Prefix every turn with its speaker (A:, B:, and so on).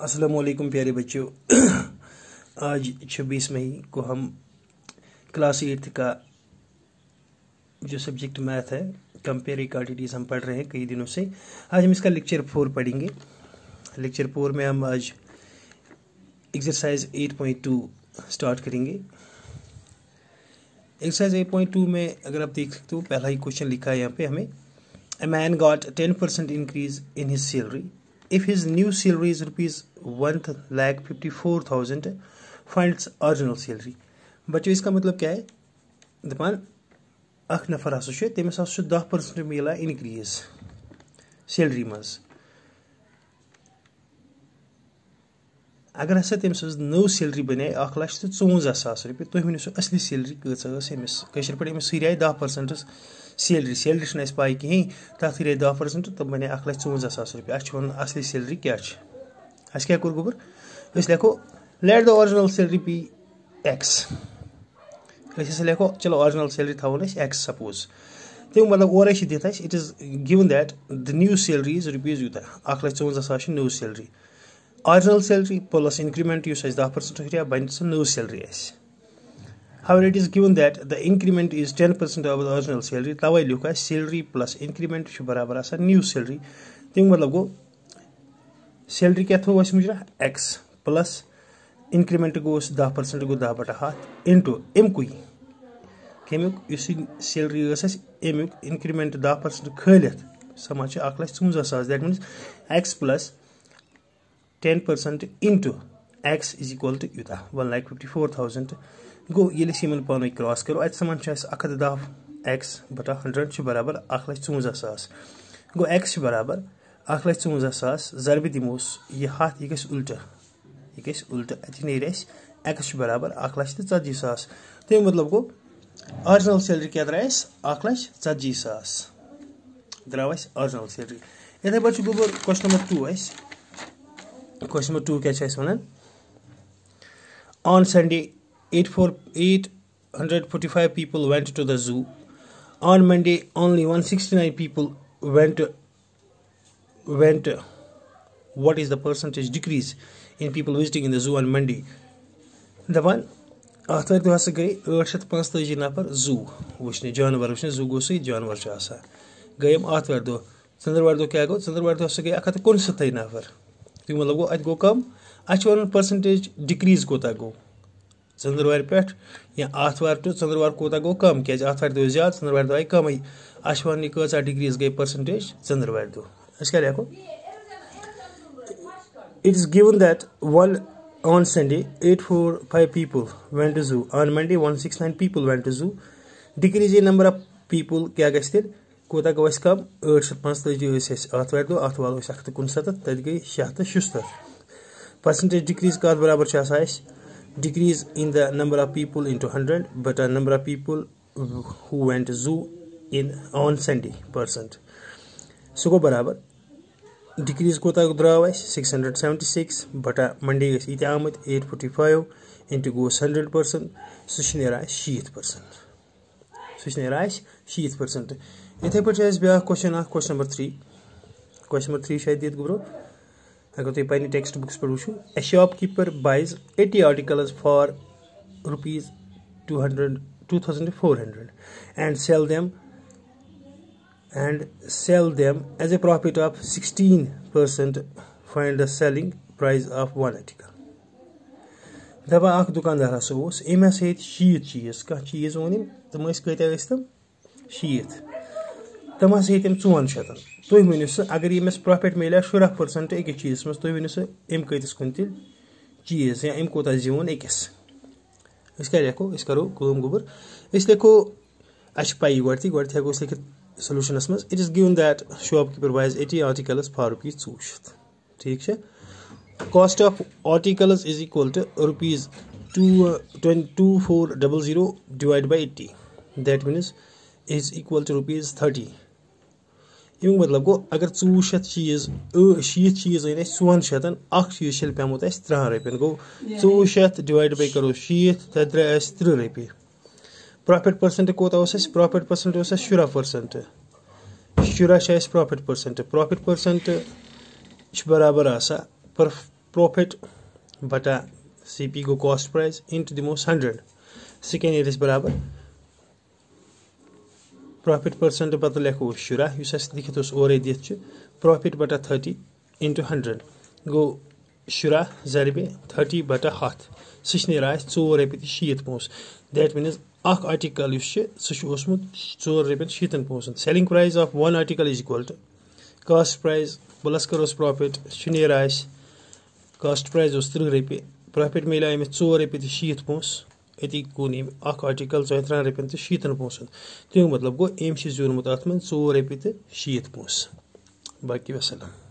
A: अस्सलामुअलैकुम प्यारे बच्चों। आज 26 मई को हम क्लास 8 का जो सब्जेक्ट मैथ है कंपेयर क्वांटिटीज हम पढ़ रहे हैं कई दिनों से। आज हम इसका लेक्चर 4 पढ़ेंगे। लेक्चर 4 में हम आज एक्सरसाइज 8.2 स्टार्ट करेंगे। एक्सरसाइज 8.2 में अगर आप देख सकते हो पहला ही क्वेश्चन लिखा है यहाँ पे हमें, A man got 10% increase in his salary. If his new salary is rupees 1,54,000, find its original salary. बच्चों इसका मतलब क्या है? दपान अख नफर हसा तमिस 10% मिला इनक्रीज सैलरी मज। अगर हसा तमिस नव सैलरी बने 1,54,000 रुपये, तुम वन असली सैलरी कशर पे अमिस हुए 10% सैलरी पाई कहीं तथ हुए 10% तब बने 1,54,000 रुपये। वन असली सैलरी क्या क्या कोर गोबर लेखो let the original salary be x. लेखो चलो ओरिजिनल सैलरी थो एक्स सपोज तम मतलब और दित it is given that the new salary is rupees यूत 1,54,000 new salary. Original salary plus increment 10% हुआ बन new salary. However, it is given that the increment is 10% of the original salary. तवे लिखा है सैलरी प्लस इंक्रीमेंट बराबर आसा new salary. तम मतलब गो सैलरी क्या थो मुझे एक्स प्लस इंक्रीमेंट गो 10% गो 10/100 इंटू अमुक कमुक सैलरी अमुक इंक्रीमेंट 10% खलित समा 1,54,000। That means X plus 10% into X is equal to यूता 1,54,000। गो ये पान क्रॉस करो अत समान 110 एक्स बटा 100 बराबर 1,54,000। गो एक्स बराबर 1,54,000 जरब दिमोस यह हाथ यह गस उल्ट अत नेर एक्स बराबर 1,40,000। तम मतलब गो ओरिजिनल सैलरी क्या द्राय 1,40,000 द्राव ओरिजिनल सैलरी। इथे पे गो क्वेश्चन नंबर 2। क्वेश्चन नंबर 2 क्या one on Sunday 845 people went to the zoo. On Monday, only 169 people went. What is the percentage decrease in people visiting in the zoo on Monday? दपान आतवार दो हसा गई 845 नफर जू वुचने जानवर वुचने जू गो सही जानवर गई हम आतवार दो। चंद्रवार दो क्या गो चंद्रवार दो हसा गई 169 नफर। तो मतलब गो अत गो कम अच वन परसेंटेज डिक्रीज कोता गो चंद्रवार पे या आतवार टू चंद्रवार कोता गो कम क्या आतवार दो ज्यादा चंद्रवार दो आई कम अश्वानी कचा डिग्रीज गई परसेंटेज चंद्रवार दो। क्या लिखो it is given that one on Sunday 845 people went to zoo. On Monday 169 people went to zoo. Decrease in number of people क्या गल कोता गो कम 845 आतवार दो आतवार 169 तथ गई 676। परसेंटेज डिक्रीज का बराबर decrease in the number of people into 100 but a number of people who went to zoo on Sunday percent. So go barabar decrease kota draw 676 but a Monday is it Amat 845 into goes 100%. So shneera 60%. So shneera 60%. इथे पर ब्या question question number 3। Question number 3 शायद दित गुब्रो अगर तुम पे text books पे वो a shopkeeper buys 80 articles for rupees 2,400 and sell them as a profit of 16%. Find the selling price of one article. दबा अख दुकानदार अम शीत चीज कह चीज वो तम कम शीत तम हसा तम 400। तुम वन अगर यमस प्रॉफिट मिले 16% अकिस चीज मज तुम वन अम कतिस कुन चीज या अम कोता जीवन अकिस क्या लिखो करो कम गोबर लिखो पाई गो हेको लिखित सोल्यूशनस मज it is given that shopkeeper buys 80 articles for rupees 200। ठीक है cost of articles is equal to rupees 2400 divide by 80 that means is equal to rupees 30। अमुक मतलब गो अगर 200 चीज 60 चीज अन 400 अख चीज पेमुत 3 रुपये गो 200 डिवाइड बाई करो 60 तथ द्राय 3 रुपये। प्रॉफिट परसेंट कोता प्रॉफिट परसेंट 16%। 16 प्रॉफिट परसेंट बराबर आसा प्रॉफिट बटा CP गो कॉस्ट प्राइस इंटू दिमोस 100 सह क्या नेरिस बराबर प्रॉफिट परसेंट पत लेखो 10 युस अस लिखित ओरे दिथ प्रॉफिट बटा 30 इंटू 100 गो 10 जरबे 30 बटा 100 सह नेर 4 रपी 60 पोस दैट मीन्स अख आर्टिकल सह ओसमुत 4 रपी 60 पोसन selling price of one article is equal to cost price plus करोस प्रॉफिट नेर कॉस्ट प्राइस 30 रपी प्रॉफिट मिले अमिस 4 रपी 60 पोस अति कून अख आर्टिकल 34 रपी 60 पोसन तमिक मतलब गो अम ज्यूरमुत अत 4 रपी 60 पोस बाकी वसलम।